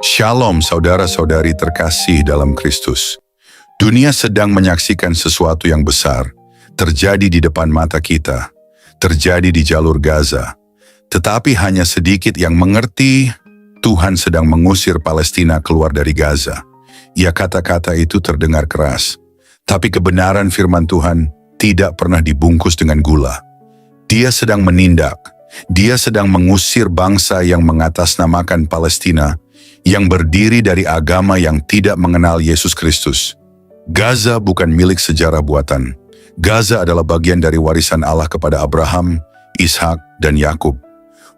Shalom saudara-saudari terkasih dalam Kristus. Dunia sedang menyaksikan sesuatu yang besar, terjadi di depan mata kita, terjadi di jalur Gaza. Tetapi hanya sedikit yang mengerti, Tuhan sedang mengusir Palestina keluar dari Gaza. Ya, kata-kata itu terdengar keras, tapi kebenaran firman Tuhan tidak pernah dibungkus dengan gula. Dia sedang menindak, dia sedang mengusir bangsa yang mengatasnamakan Palestina, yang berdiri dari agama yang tidak mengenal Yesus Kristus. Gaza bukan milik sejarah buatan. Gaza adalah bagian dari warisan Allah kepada Abraham, Ishak, dan Yakub.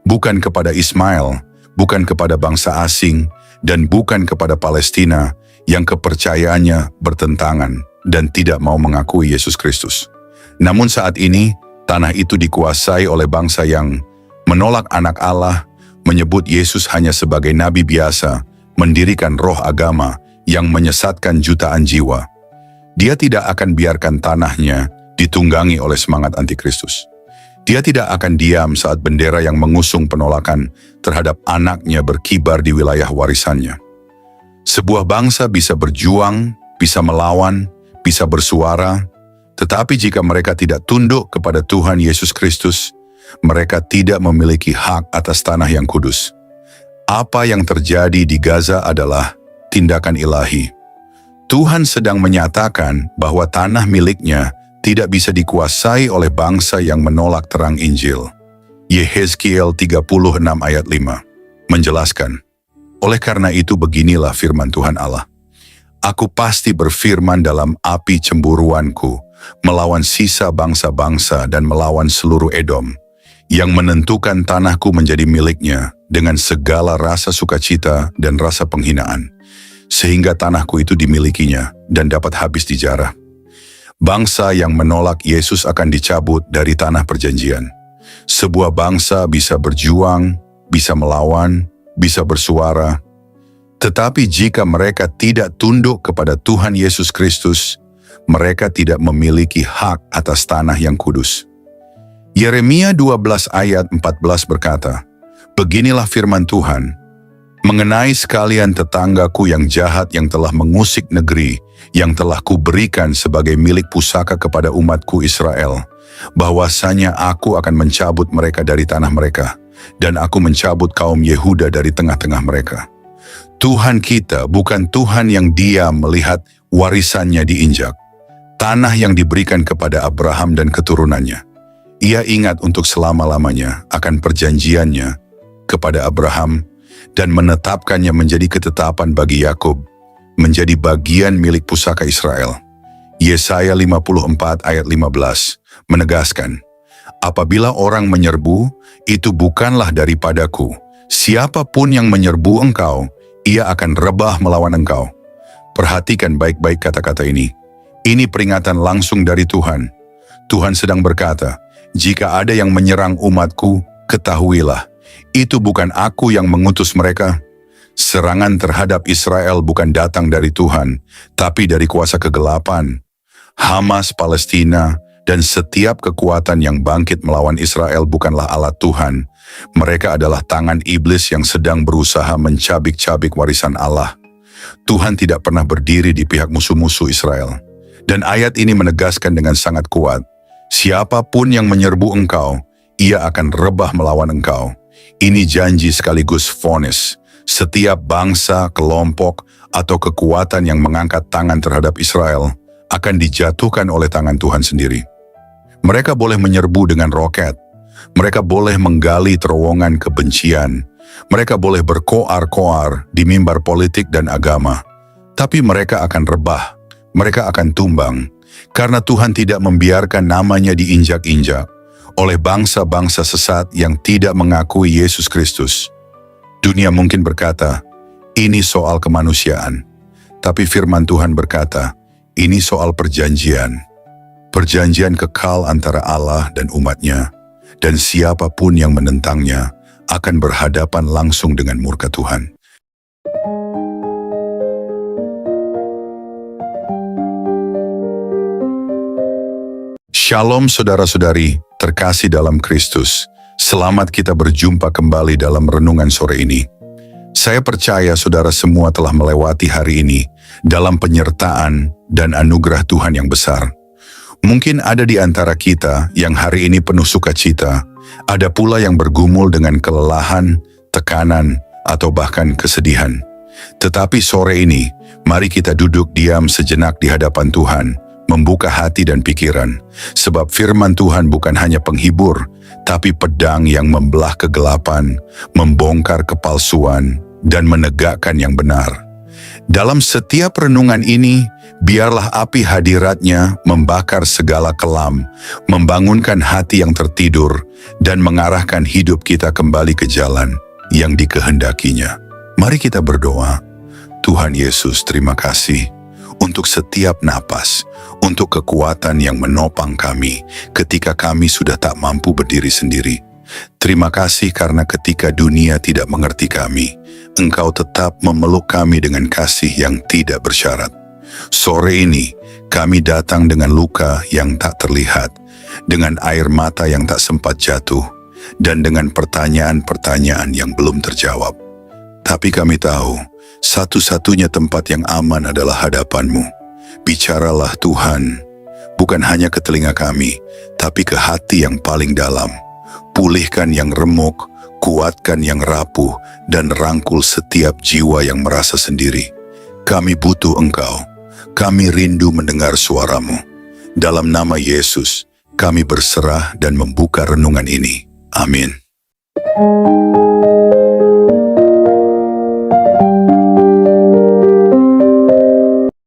Bukan kepada Ismail, bukan kepada bangsa asing, dan bukan kepada Palestina yang kepercayaannya bertentangan dan tidak mau mengakui Yesus Kristus. Namun saat ini, tanah itu dikuasai oleh bangsa yang menolak anak Allah, menyebut Yesus hanya sebagai nabi biasa, mendirikan roh agama yang menyesatkan jutaan jiwa. Dia tidak akan biarkan tanahnya ditunggangi oleh semangat antikristus. Dia tidak akan diam saat bendera yang mengusung penolakan terhadap anaknya berkibar di wilayah warisannya. Sebuah bangsa bisa berjuang, bisa melawan, bisa bersuara, tetapi jika mereka tidak tunduk kepada Tuhan Yesus Kristus, mereka tidak memiliki hak atas tanah yang kudus. Apa yang terjadi di Gaza adalah tindakan ilahi. Tuhan sedang menyatakan bahwa tanah miliknya tidak bisa dikuasai oleh bangsa yang menolak terang Injil. Yehezkiel 36 ayat 5 menjelaskan, oleh karena itu beginilah firman Tuhan Allah. Aku pasti berfirman dalam api cemburuanku, melawan sisa bangsa-bangsa dan melawan seluruh Edom, yang menentukan tanahku menjadi miliknya dengan segala rasa sukacita dan rasa penghinaan, sehingga tanahku itu dimilikinya dan dapat habis dijarah. Bangsa yang menolak Yesus akan dicabut dari tanah perjanjian. Sebuah bangsa bisa berjuang, bisa melawan, bisa bersuara, tetapi jika mereka tidak tunduk kepada Tuhan Yesus Kristus, mereka tidak memiliki hak atas tanah yang kudus. Yeremia 12 ayat 14 berkata, beginilah firman Tuhan, mengenai sekalian tetanggaku yang jahat yang telah mengusik negeri, yang telah kuberikan sebagai milik pusaka kepada umatku Israel, bahwasanya aku akan mencabut mereka dari tanah mereka, dan aku mencabut kaum Yehuda dari tengah-tengah mereka. Tuhan kita bukan Tuhan yang diam melihat warisannya diinjak, tanah yang diberikan kepada Abraham dan keturunannya. Ia ingat untuk selama-lamanya akan perjanjiannya kepada Abraham dan menetapkannya menjadi ketetapan bagi Yakub, menjadi bagian milik pusaka Israel. Yesaya 54 ayat 15 menegaskan, apabila orang menyerbu, itu bukanlah daripadaku. Siapapun yang menyerbu engkau, ia akan rebah melawan engkau. Perhatikan baik-baik kata-kata ini. Ini peringatan langsung dari Tuhan. Tuhan sedang berkata, jika ada yang menyerang umatku, ketahuilah, itu bukan aku yang mengutus mereka. Serangan terhadap Israel bukan datang dari Tuhan, tapi dari kuasa kegelapan. Hamas, Palestina, dan setiap kekuatan yang bangkit melawan Israel bukanlah alat Tuhan. Mereka adalah tangan iblis yang sedang berusaha mencabik-cabik warisan Allah. Tuhan tidak pernah berdiri di pihak musuh-musuh Israel. Dan ayat ini menegaskan dengan sangat kuat, siapapun yang menyerbu engkau, ia akan rebah melawan engkau. Ini janji sekaligus vonis. Setiap bangsa, kelompok, atau kekuatan yang mengangkat tangan terhadap Israel akan dijatuhkan oleh tangan Tuhan sendiri. Mereka boleh menyerbu dengan roket. Mereka boleh menggali terowongan kebencian. Mereka boleh berkoar-koar di mimbar politik dan agama. Tapi mereka akan rebah. Mereka akan tumbang. Karena Tuhan tidak membiarkan namanya diinjak-injak oleh bangsa-bangsa sesat yang tidak mengakui Yesus Kristus. Dunia mungkin berkata, ini soal kemanusiaan. Tapi firman Tuhan berkata, ini soal perjanjian. Perjanjian kekal antara Allah dan umatnya, dan siapapun yang menentangnya akan berhadapan langsung dengan murka Tuhan. Shalom saudara-saudari, terkasih dalam Kristus. Selamat kita berjumpa kembali dalam renungan sore ini. Saya percaya saudara semua telah melewati hari ini dalam penyertaan dan anugerah Tuhan yang besar. Mungkin ada di antara kita yang hari ini penuh sukacita, ada pula yang bergumul dengan kelelahan, tekanan, atau bahkan kesedihan. Tetapi sore ini, mari kita duduk diam sejenak di hadapan Tuhan, membuka hati dan pikiran, sebab firman Tuhan bukan hanya penghibur, tapi pedang yang membelah kegelapan, membongkar kepalsuan, dan menegakkan yang benar. Dalam setiap renungan ini, biarlah api hadiratnya membakar segala kelam, membangunkan hati yang tertidur, dan mengarahkan hidup kita kembali ke jalan yang dikehendakinya. Mari kita berdoa. Tuhan Yesus, terima kasih untuk setiap napas, untuk kekuatan yang menopang kami ketika kami sudah tak mampu berdiri sendiri. Terima kasih karena ketika dunia tidak mengerti kami, Engkau tetap memeluk kami dengan kasih yang tidak bersyarat. Sore ini, kami datang dengan luka yang tak terlihat, dengan air mata yang tak sempat jatuh, dan dengan pertanyaan-pertanyaan yang belum terjawab. Tapi kami tahu, satu-satunya tempat yang aman adalah hadapan-Mu. Bicaralah Tuhan, bukan hanya ke telinga kami, tapi ke hati yang paling dalam. Pulihkan yang remuk, kuatkan yang rapuh, dan rangkul setiap jiwa yang merasa sendiri. Kami butuh Engkau, kami rindu mendengar suara-Mu. Dalam nama Yesus, kami berserah dan membuka renungan ini. Amin.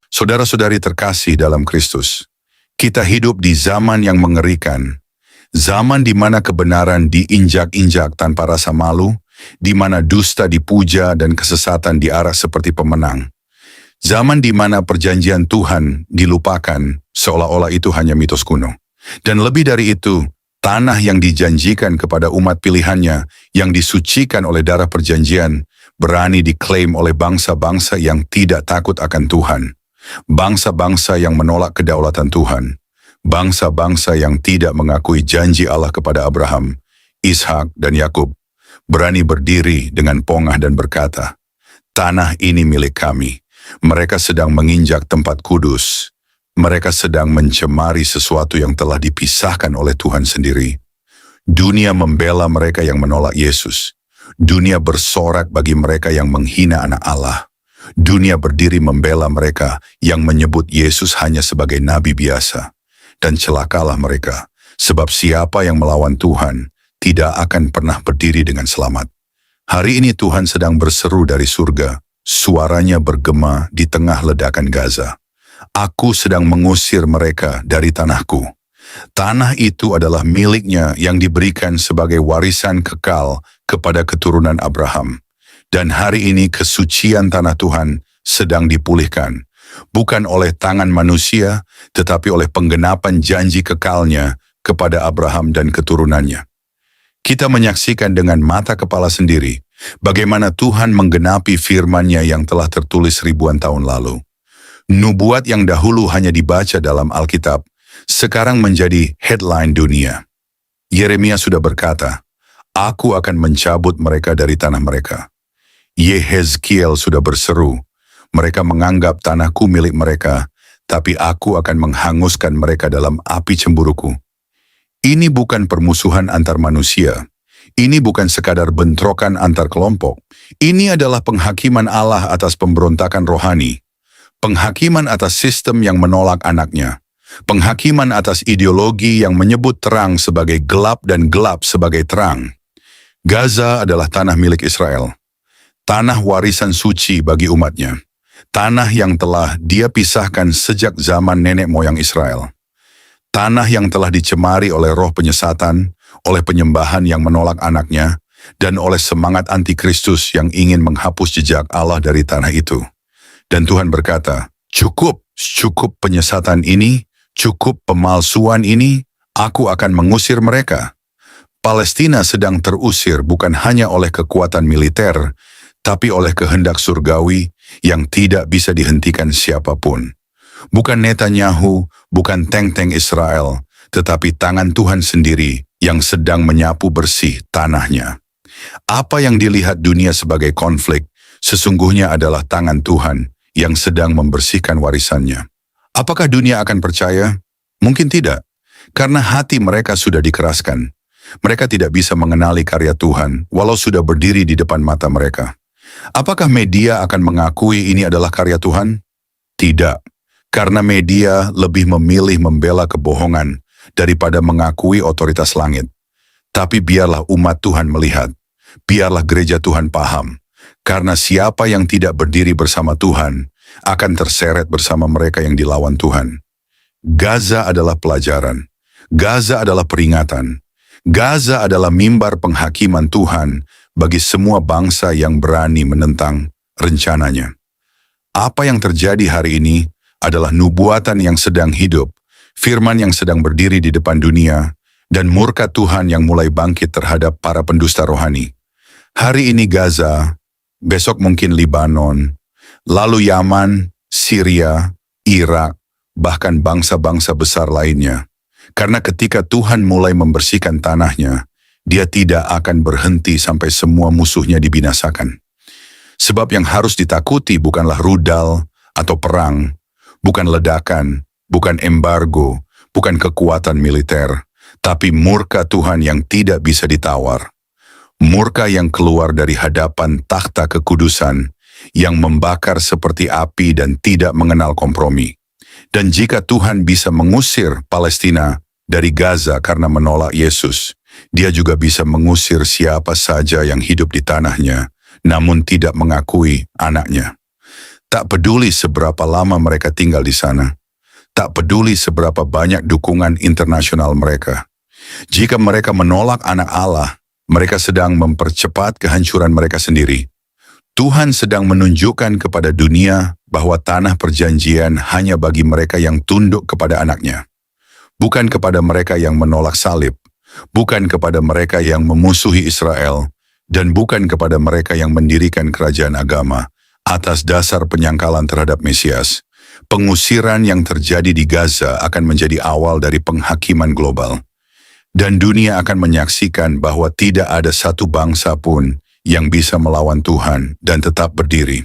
Saudara-saudari terkasih dalam Kristus, kita hidup di zaman yang mengerikan, zaman di mana kebenaran diinjak-injak tanpa rasa malu, di mana dusta dipuja dan kesesatan diarak seperti pemenang. Zaman di mana perjanjian Tuhan dilupakan seolah-olah itu hanya mitos kuno. Dan lebih dari itu, tanah yang dijanjikan kepada umat pilihannya yang disucikan oleh darah perjanjian berani diklaim oleh bangsa-bangsa yang tidak takut akan Tuhan. Bangsa-bangsa yang menolak kedaulatan Tuhan. Bangsa-bangsa yang tidak mengakui janji Allah kepada Abraham, Ishak, dan Yakub berani berdiri dengan pongah dan berkata, "Tanah ini milik kami." Mereka sedang menginjak tempat kudus. Mereka sedang mencemari sesuatu yang telah dipisahkan oleh Tuhan sendiri. Dunia membela mereka yang menolak Yesus. Dunia bersorak bagi mereka yang menghina anak Allah. Dunia berdiri membela mereka yang menyebut Yesus hanya sebagai nabi biasa. Dan celakalah mereka, sebab siapa yang melawan Tuhan tidak akan pernah berdiri dengan selamat. Hari ini Tuhan sedang berseru dari surga, suaranya bergema di tengah ledakan Gaza. Aku sedang mengusir mereka dari tanahku. Tanah itu adalah miliknya yang diberikan sebagai warisan kekal kepada keturunan Abraham. Dan hari ini kesucian tanah Tuhan sedang dipulihkan. Bukan oleh tangan manusia, tetapi oleh penggenapan janji kekalnya kepada Abraham dan keturunannya. Kita menyaksikan dengan mata kepala sendiri bagaimana Tuhan menggenapi firman-Nya yang telah tertulis ribuan tahun lalu. Nubuat yang dahulu hanya dibaca dalam Alkitab, sekarang menjadi headline dunia. Yeremia sudah berkata, "Aku akan mencabut mereka dari tanah mereka." Yehezkiel sudah berseru, "Mereka menganggap tanahku milik mereka, tapi aku akan menghanguskan mereka dalam api cemburuku." Ini bukan permusuhan antar manusia. Ini bukan sekadar bentrokan antar kelompok. Ini adalah penghakiman Allah atas pemberontakan rohani. Penghakiman atas sistem yang menolak anaknya. Penghakiman atas ideologi yang menyebut terang sebagai gelap dan gelap sebagai terang. Gaza adalah tanah milik Israel. Tanah warisan suci bagi umatnya. Tanah yang telah Dia pisahkan sejak zaman nenek moyang Israel. Tanah yang telah dicemari oleh roh penyesatan, oleh penyembahan yang menolak anaknya, dan oleh semangat antikristus yang ingin menghapus jejak Allah dari tanah itu. Dan Tuhan berkata, cukup penyesatan ini, cukup pemalsuan ini, aku akan mengusir mereka. Palestina sedang terusir bukan hanya oleh kekuatan militer, tapi oleh kehendak surgawi yang tidak bisa dihentikan siapapun. Bukan Netanyahu, bukan tank-tank Israel, tetapi tangan Tuhan sendiri yang sedang menyapu bersih tanahnya. Apa yang dilihat dunia sebagai konflik, Sesungguhnya adalah tangan Tuhan yang sedang membersihkan warisannya. Apakah dunia akan percaya? Mungkin tidak, karena hati mereka sudah dikeraskan. Mereka tidak bisa mengenali karya Tuhan, walau sudah berdiri di depan mata mereka. Apakah media akan mengakui ini adalah karya Tuhan? Tidak, karena media lebih memilih membela kebohongan daripada mengakui otoritas langit. Tapi biarlah umat Tuhan melihat, biarlah gereja Tuhan paham, karena siapa yang tidak berdiri bersama Tuhan akan terseret bersama mereka yang dilawan Tuhan. Gaza adalah pelajaran, Gaza adalah peringatan, Gaza adalah mimbar penghakiman Tuhan bagi semua bangsa yang berani menentang rencananya. Apa yang terjadi hari ini adalah nubuatan yang sedang hidup, firman yang sedang berdiri di depan dunia, dan murka Tuhan yang mulai bangkit terhadap para pendusta rohani. Hari ini Gaza, besok mungkin Libanon, lalu Yaman, Syria, Irak, bahkan bangsa-bangsa besar lainnya. Karena ketika Tuhan mulai membersihkan tanahnya, Dia tidak akan berhenti sampai semua musuhnya dibinasakan. Sebab yang harus ditakuti bukanlah rudal atau perang, bukan ledakan, bukan embargo, bukan kekuatan militer, tapi murka Tuhan yang tidak bisa ditawar. Murka yang keluar dari hadapan takhta kekudusan, yang membakar seperti api dan tidak mengenal kompromi. Dan jika Tuhan bisa mengusir Palestina dari Gaza karena menolak Yesus, Dia juga bisa mengusir siapa saja yang hidup di tanahnya, namun tidak mengakui anaknya. Tak peduli seberapa lama mereka tinggal di sana, tak peduli seberapa banyak dukungan internasional mereka. Jika mereka menolak anak Allah, mereka sedang mempercepat kehancuran mereka sendiri. Tuhan sedang menunjukkan kepada dunia bahwa tanah perjanjian hanya bagi mereka yang tunduk kepada anaknya. Bukan kepada mereka yang menolak salib, bukan kepada mereka yang memusuhi Israel, dan bukan kepada mereka yang mendirikan kerajaan agama atas dasar penyangkalan terhadap Mesias. Pengusiran yang terjadi di Gaza akan menjadi awal dari penghakiman global. Dan dunia akan menyaksikan bahwa tidak ada satu bangsa pun yang bisa melawan Tuhan dan tetap berdiri.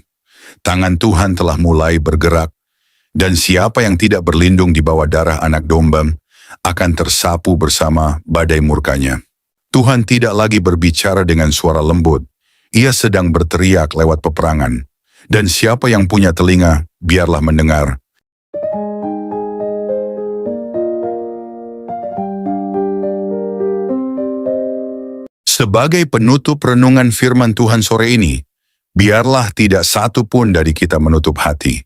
Tangan Tuhan telah mulai bergerak, dan siapa yang tidak berlindung di bawah darah anak domba akan tersapu bersama badai murkanya. Tuhan tidak lagi berbicara dengan suara lembut, Ia sedang berteriak lewat peperangan. Dan siapa yang punya telinga, biarlah mendengar. Sebagai penutup renungan firman Tuhan sore ini, biarlah tidak satu pun dari kita menutup hati.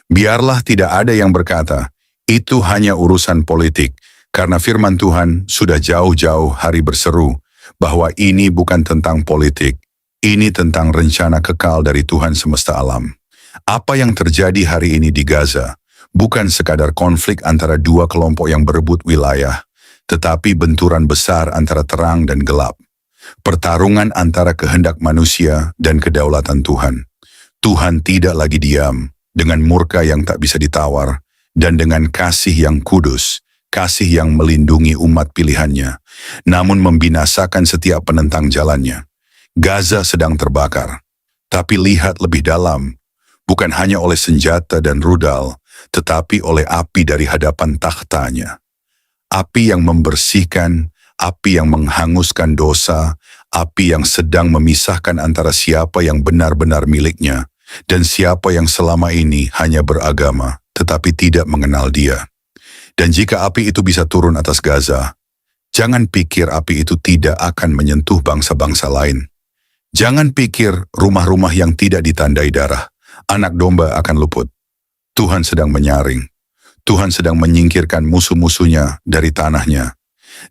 Biarlah tidak ada yang berkata, itu hanya urusan politik, karena firman Tuhan sudah jauh-jauh hari berseru bahwa ini bukan tentang politik, ini tentang rencana kekal dari Tuhan semesta alam. Apa yang terjadi hari ini di Gaza bukan sekadar konflik antara dua kelompok yang berebut wilayah, tetapi benturan besar antara terang dan gelap. Pertarungan antara kehendak manusia dan kedaulatan Tuhan. Tuhan tidak lagi diam dengan murka yang tak bisa ditawar dan dengan kasih yang kudus, kasih yang melindungi umat pilihannya, namun membinasakan setiap penentang jalannya. Gaza sedang terbakar, tapi lihat lebih dalam, bukan hanya oleh senjata dan rudal, tetapi oleh api dari hadapan takhtanya. Api yang membersihkan, api yang menghanguskan dosa, api yang sedang memisahkan antara siapa yang benar-benar miliknya dan siapa yang selama ini hanya beragama tetapi tidak mengenal Dia. Dan jika api itu bisa turun atas Gaza, jangan pikir api itu tidak akan menyentuh bangsa-bangsa lain. Jangan pikir rumah-rumah yang tidak ditandai darah, anak domba akan luput. Tuhan sedang menyaring. Tuhan sedang menyingkirkan musuh-musuhnya dari tanahnya.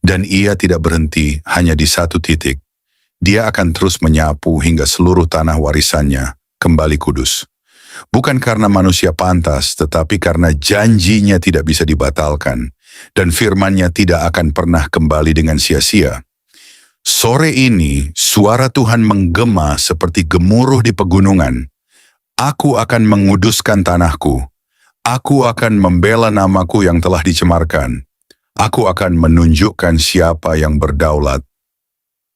Dan Ia tidak berhenti hanya di satu titik. Dia akan terus menyapu hingga seluruh tanah warisannya kembali kudus. Bukan karena manusia pantas, tetapi karena janjinya tidak bisa dibatalkan, dan firman-Nya tidak akan pernah kembali dengan sia-sia. Sore ini, suara Tuhan menggema seperti gemuruh di pegunungan. Aku akan menguduskan tanahku. Aku akan membela namaku yang telah dicemarkan. Aku akan menunjukkan siapa yang berdaulat.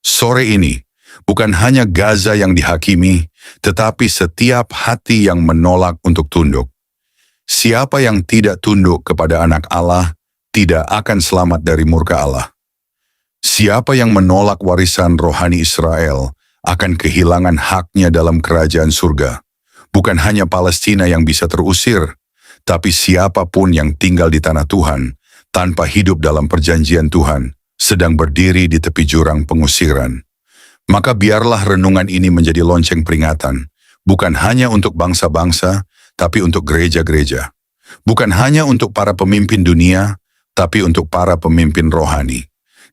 Sore ini, Bukan hanya Gaza yang dihakimi, tetapi setiap hati yang menolak untuk tunduk. Siapa yang tidak tunduk kepada Anak Allah, tidak akan selamat dari murka Allah. Siapa yang menolak warisan rohani Israel, akan kehilangan haknya dalam kerajaan surga. Bukan hanya Palestina yang bisa terusir, tapi siapapun yang tinggal di tanah Tuhan, tanpa hidup dalam perjanjian Tuhan, sedang berdiri di tepi jurang pengusiran. Maka biarlah renungan ini menjadi lonceng peringatan, bukan hanya untuk bangsa-bangsa, tapi untuk gereja-gereja. Bukan hanya untuk para pemimpin dunia, tapi untuk para pemimpin rohani.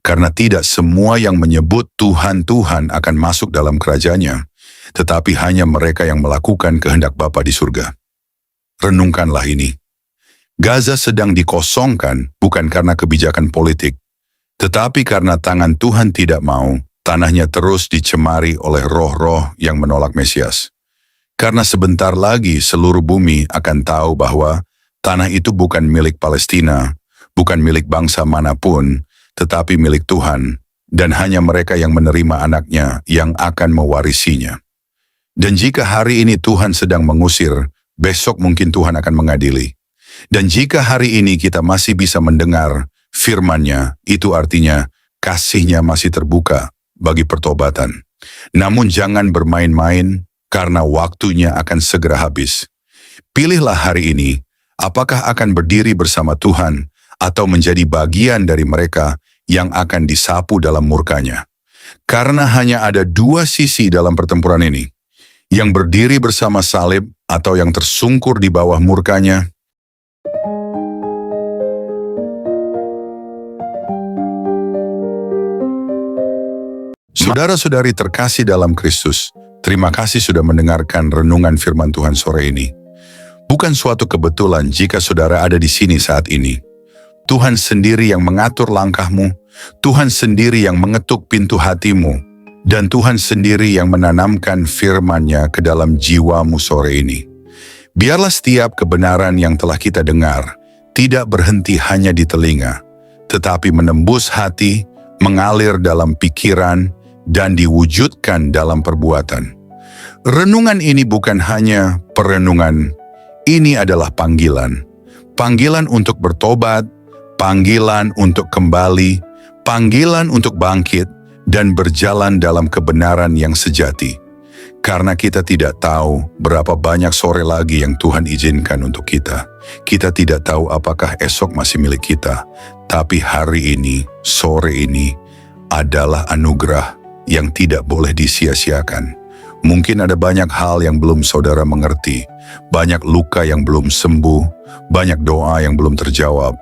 Karena tidak semua yang menyebut Tuhan Tuhan akan masuk dalam kerajaannya, tetapi hanya mereka yang melakukan kehendak Bapa di surga. Renungkanlah ini. Gaza sedang dikosongkan bukan karena kebijakan politik, tetapi karena tangan Tuhan tidak mau, tanahnya terus dicemari oleh roh-roh yang menolak Mesias. Karena sebentar lagi seluruh bumi akan tahu bahwa tanah itu bukan milik Palestina, bukan milik bangsa manapun, tetapi milik Tuhan, dan hanya mereka yang menerima anaknya yang akan mewarisinya. Dan jika hari ini Tuhan sedang mengusir, besok mungkin Tuhan akan mengadili. Dan jika hari ini kita masih bisa mendengar firman-Nya, itu artinya kasih-Nya masih terbuka bagi pertobatan. Namun jangan bermain-main, karena waktunya akan segera habis. Pilihlah hari ini, apakah akan berdiri bersama Tuhan, atau menjadi bagian dari mereka yang akan disapu dalam murka-Nya. Karena hanya ada dua sisi dalam pertempuran ini, yang berdiri bersama salib atau yang tersungkur di bawah murka-Nya. Saudara-saudari terkasih dalam Kristus, terima kasih sudah mendengarkan renungan firman Tuhan sore ini. Bukan suatu kebetulan jika saudara ada di sini saat ini. Tuhan sendiri yang mengatur langkahmu, Tuhan sendiri yang mengetuk pintu hatimu, dan Tuhan sendiri yang menanamkan firman-Nya ke dalam jiwamu sore ini. Biarlah setiap kebenaran yang telah kita dengar tidak berhenti hanya di telinga, tetapi menembus hati, mengalir dalam pikiran, dan diwujudkan dalam perbuatan. Renungan ini bukan hanya perenungan, ini adalah panggilan. Panggilan untuk bertobat, panggilan untuk kembali, panggilan untuk bangkit, dan berjalan dalam kebenaran yang sejati. Karena kita tidak tahu berapa banyak sore lagi yang Tuhan izinkan untuk kita. Kita tidak tahu apakah esok masih milik kita, tapi hari ini, sore ini, adalah anugerah yang tidak boleh disia-siakan. Mungkin ada banyak hal yang belum saudara mengerti, banyak luka yang belum sembuh, banyak doa yang belum terjawab.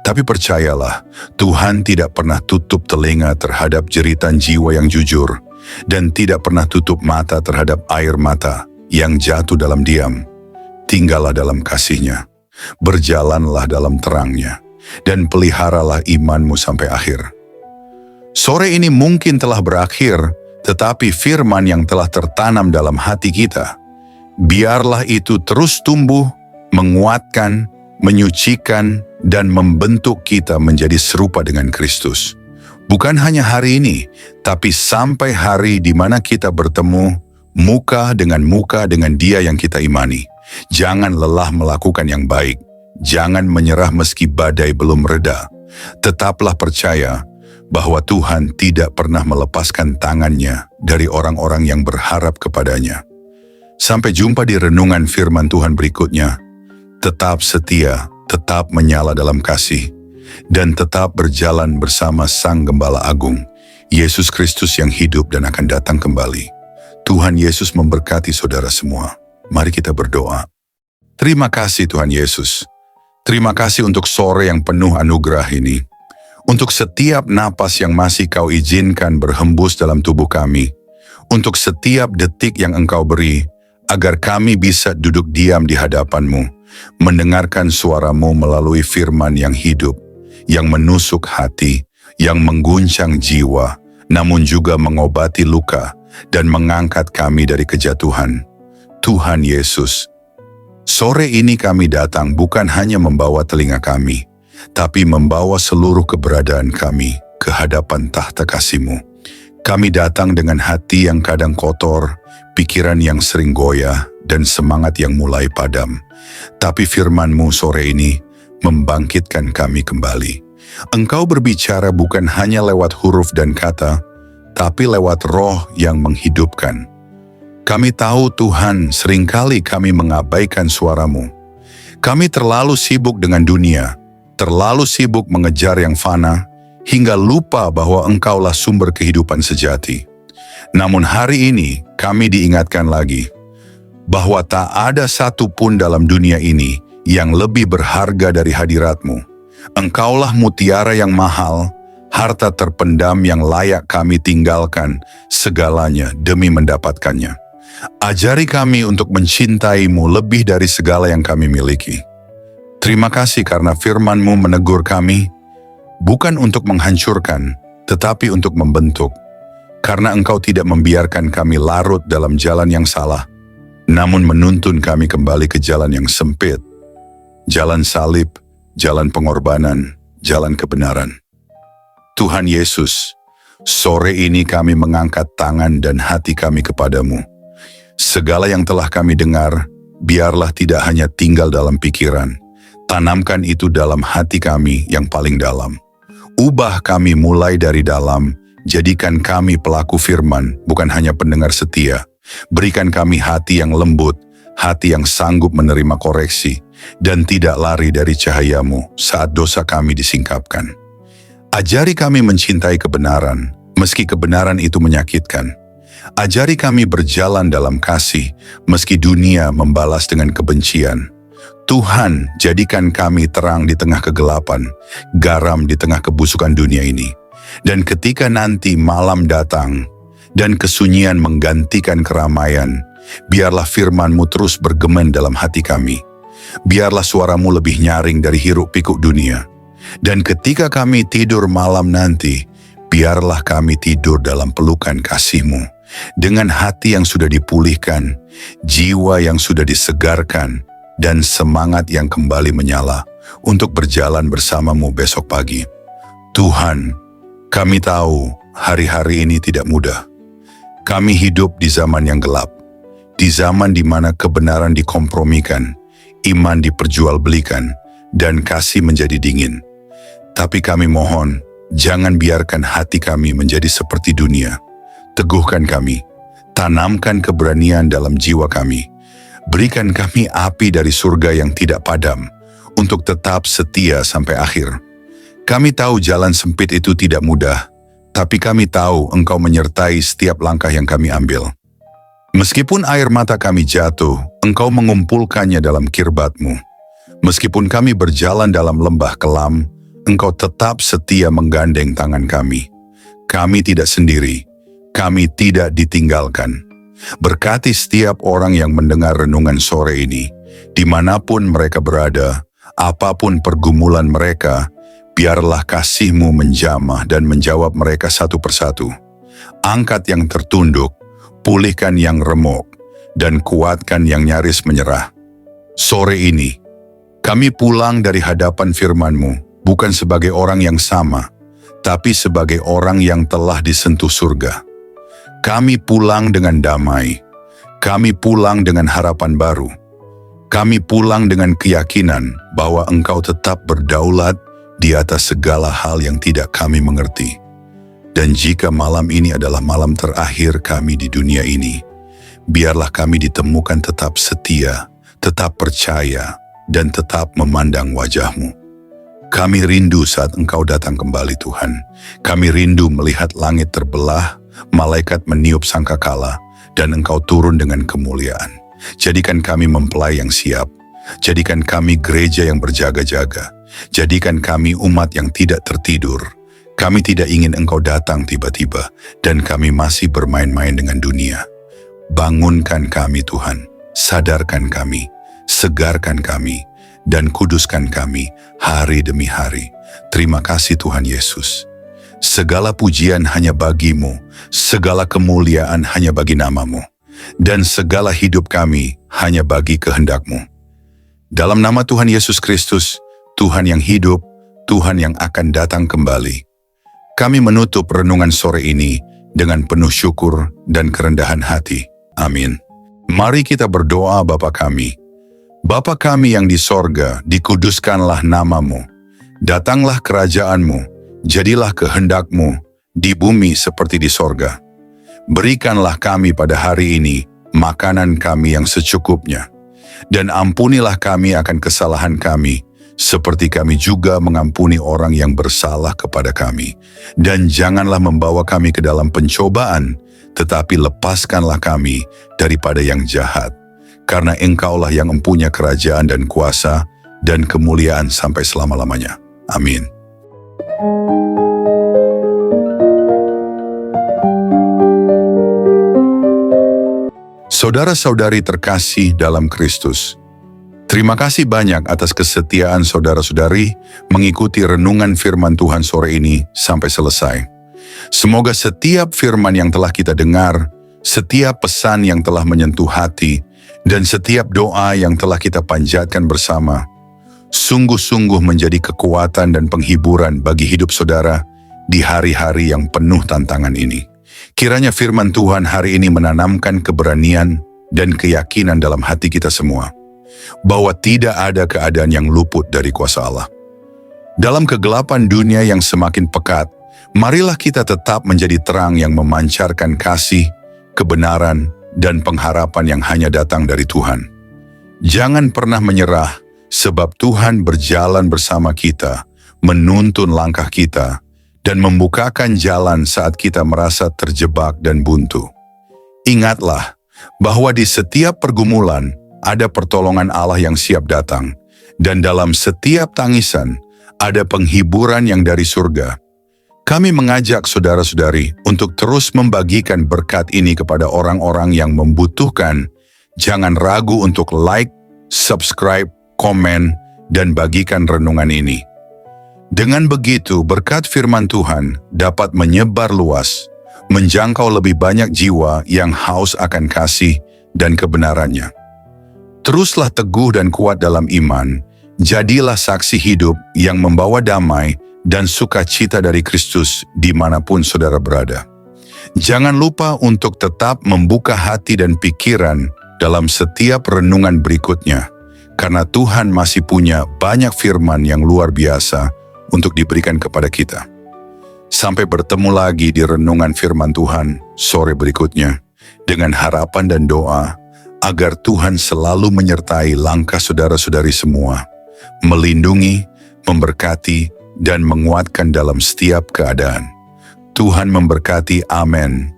Tapi percayalah, Tuhan tidak pernah tutup telinga terhadap jeritan jiwa yang jujur, dan tidak pernah tutup mata terhadap air mata yang jatuh dalam diam. Tinggallah dalam kasih-Nya, berjalanlah dalam terang-Nya, dan peliharalah imanmu sampai akhir. Sore ini mungkin telah berakhir, tetapi firman yang telah tertanam dalam hati kita, biarlah itu terus tumbuh, menguatkan, menyucikan, dan membentuk kita menjadi serupa dengan Kristus. Bukan hanya hari ini, tapi sampai hari di mana kita bertemu muka dengan Dia yang kita imani. Jangan lelah melakukan yang baik. Jangan menyerah meski badai belum reda. Tetaplah percaya bahwa Tuhan tidak pernah melepaskan tangan-Nya dari orang-orang yang berharap kepada-Nya. Sampai jumpa di renungan firman Tuhan berikutnya. Tetap setia, tetap menyala dalam kasih, dan tetap berjalan bersama Sang Gembala Agung, Yesus Kristus yang hidup dan akan datang kembali. Tuhan Yesus memberkati saudara semua. Mari kita berdoa. Terima kasih Tuhan Yesus. Terima kasih untuk sore yang penuh anugerah ini. Untuk setiap napas yang masih Kau izinkan berhembus dalam tubuh kami. Untuk setiap detik yang Engkau beri, agar kami bisa duduk diam di hadapan-Mu, mendengarkan suara-Mu melalui firman yang hidup, yang menusuk hati, yang mengguncang jiwa, namun juga mengobati luka, dan mengangkat kami dari kejatuhan. Tuhan Yesus, sore ini kami datang bukan hanya membawa telinga kami, tapi membawa seluruh keberadaan kami ke hadapan tahta kasih-Mu. Kami datang dengan hati yang kadang kotor, pikiran yang sering goyah, dan semangat yang mulai padam. Tapi firman-Mu sore ini membangkitkan kami kembali. Engkau berbicara bukan hanya lewat huruf dan kata, tapi lewat roh yang menghidupkan. Kami tahu Tuhan, seringkali kami mengabaikan suara-Mu. Kami terlalu sibuk dengan dunia, terlalu sibuk mengejar yang fana, hingga lupa bahwa Engkaulah sumber kehidupan sejati. Namun hari ini kami diingatkan lagi, bahwa tak ada satu pun dalam dunia ini yang lebih berharga dari hadirat-Mu. Engkaulah mutiara yang mahal, harta terpendam yang layak kami tinggalkan segalanya demi mendapatkannya. Ajari kami untuk mencintai-Mu lebih dari segala yang kami miliki. Terima kasih karena firman-Mu menegur kami, bukan untuk menghancurkan, tetapi untuk membentuk. Karena Engkau tidak membiarkan kami larut dalam jalan yang salah, namun menuntun kami kembali ke jalan yang sempit, jalan salib, jalan pengorbanan, jalan kebenaran. Tuhan Yesus, sore ini kami mengangkat tangan dan hati kami kepadamu. Segala yang telah kami dengar, biarlah tidak hanya tinggal dalam pikiran, tanamkan itu dalam hati kami yang paling dalam. Ubah kami mulai dari dalam, jadikan kami pelaku firman, bukan hanya pendengar setia. Berikan kami hati yang lembut, hati yang sanggup menerima koreksi, dan tidak lari dari cahaya-Mu saat dosa kami disingkapkan. Ajari kami mencintai kebenaran, meski kebenaran itu menyakitkan. Ajari kami berjalan dalam kasih, meski dunia membalas dengan kebencian. Tuhan, jadikan kami terang di tengah kegelapan, garam di tengah kebusukan dunia ini. Dan ketika nanti malam datang, dan kesunyian menggantikan keramaian, biarlah firman-Mu terus bergema dalam hati kami. Biarlah suara-Mu lebih nyaring dari hiruk pikuk dunia. Dan ketika kami tidur malam nanti, biarlah kami tidur dalam pelukan kasih-Mu. Dengan hati yang sudah dipulihkan, jiwa yang sudah disegarkan, dan semangat yang kembali menyala untuk berjalan bersama-Mu besok pagi. Tuhan, kami tahu hari-hari ini tidak mudah. Kami hidup di zaman yang gelap, di zaman di mana kebenaran dikompromikan, iman diperjualbelikan, dan kasih menjadi dingin. Tapi kami mohon, jangan biarkan hati kami menjadi seperti dunia. Teguhkan kami, tanamkan keberanian dalam jiwa kami. Berikan kami api dari surga yang tidak padam, untuk tetap setia sampai akhir. Kami tahu jalan sempit itu tidak mudah, tapi kami tahu Engkau menyertai setiap langkah yang kami ambil. Meskipun air mata kami jatuh, Engkau mengumpulkannya dalam kirbat-Mu. Meskipun kami berjalan dalam lembah kelam, Engkau tetap setia menggandeng tangan kami. Kami tidak sendiri, kami tidak ditinggalkan. Berkati setiap orang yang mendengar renungan sore ini, dimanapun mereka berada, apapun pergumulan mereka, biarlah kasih-Mu menjamah dan menjawab mereka satu persatu. Angkat yang tertunduk, pulihkan yang remuk, dan kuatkan yang nyaris menyerah. Sore ini, kami pulang dari hadapan firman-Mu, bukan sebagai orang yang sama, tapi sebagai orang yang telah disentuh surga. Kami pulang dengan damai, kami pulang dengan harapan baru, kami pulang dengan keyakinan bahwa Engkau tetap berdaulat di atas segala hal yang tidak kami mengerti. Dan jika malam ini adalah malam terakhir kami di dunia ini, biarlah kami ditemukan tetap setia, tetap percaya, dan tetap memandang wajah-Mu. Kami rindu saat Engkau datang kembali, Tuhan. Kami rindu melihat langit terbelah, malaikat meniup sangkakala, dan Engkau turun dengan kemuliaan. Jadikan kami mempelai yang siap. Jadikan kami gereja yang berjaga-jaga. Jadikan kami umat yang tidak tertidur. Kami tidak ingin Engkau datang tiba-tiba, dan kami masih bermain-main dengan dunia. Bangunkan kami, Tuhan. Sadarkan kami. Segarkan kami. Dan kuduskan kami hari demi hari. Terima kasih Tuhan Yesus. Segala pujian hanya bagi-Mu, segala kemuliaan hanya bagi nama-Mu, dan segala hidup kami hanya bagi kehendak-Mu. Dalam nama Tuhan Yesus Kristus, Tuhan yang hidup, Tuhan yang akan datang kembali, kami menutup renungan sore ini dengan penuh syukur dan kerendahan hati. Amin. Mari kita berdoa. Bapa kami. Bapa kami yang di sorga, dikuduskanlah namamu. Datanglah kerajaanmu, jadilah kehendakmu di bumi seperti di sorga. Berikanlah kami pada hari ini makanan kami yang secukupnya. Dan ampunilah kami akan kesalahan kami, seperti kami juga mengampuni orang yang bersalah kepada kami. Dan janganlah membawa kami ke dalam pencobaan, tetapi lepaskanlah kami daripada yang jahat. Karena Engkaulah yang mempunyai kerajaan dan kuasa dan kemuliaan sampai selama-lamanya. Amin. Saudara-saudari terkasih dalam Kristus, terima kasih banyak atas kesetiaan saudara-saudari mengikuti renungan firman Tuhan sore ini sampai selesai. Semoga setiap firman yang telah kita dengar, setiap pesan yang telah menyentuh hati, dan setiap doa yang telah kita panjatkan bersama, sungguh-sungguh menjadi kekuatan dan penghiburan bagi hidup saudara di hari-hari yang penuh tantangan ini. Kiranya firman Tuhan hari ini menanamkan keberanian dan keyakinan dalam hati kita semua, bahwa tidak ada keadaan yang luput dari kuasa Allah. Dalam kegelapan dunia yang semakin pekat, marilah kita tetap menjadi terang yang memancarkan kasih, kebenaran, dan pengharapan yang hanya datang dari Tuhan. Jangan pernah menyerah, sebab Tuhan berjalan bersama kita, menuntun langkah kita, dan membukakan jalan saat kita merasa terjebak dan buntu. Ingatlah bahwa di setiap pergumulan ada pertolongan Allah yang siap datang, dan dalam setiap tangisan ada penghiburan yang dari surga. Kami mengajak saudara-saudari untuk terus membagikan berkat ini kepada orang-orang yang membutuhkan. Jangan ragu untuk like, subscribe, komen, dan bagikan renungan ini. Dengan begitu, berkat firman Tuhan dapat menyebar luas, menjangkau lebih banyak jiwa yang haus akan kasih dan kebenarannya. Teruslah teguh dan kuat dalam iman, jadilah saksi hidup yang membawa damai dan sukacita dari Kristus dimanapun saudara berada. Jangan lupa untuk tetap membuka hati dan pikiran dalam setiap renungan berikutnya, karena Tuhan masih punya banyak firman yang luar biasa untuk diberikan kepada kita. Sampai bertemu lagi di renungan firman Tuhan sore berikutnya, dengan harapan dan doa agar Tuhan selalu menyertai langkah saudara-saudari semua, melindungi, memberkati, dan menguatkan dalam setiap keadaan. Tuhan memberkati. Amin.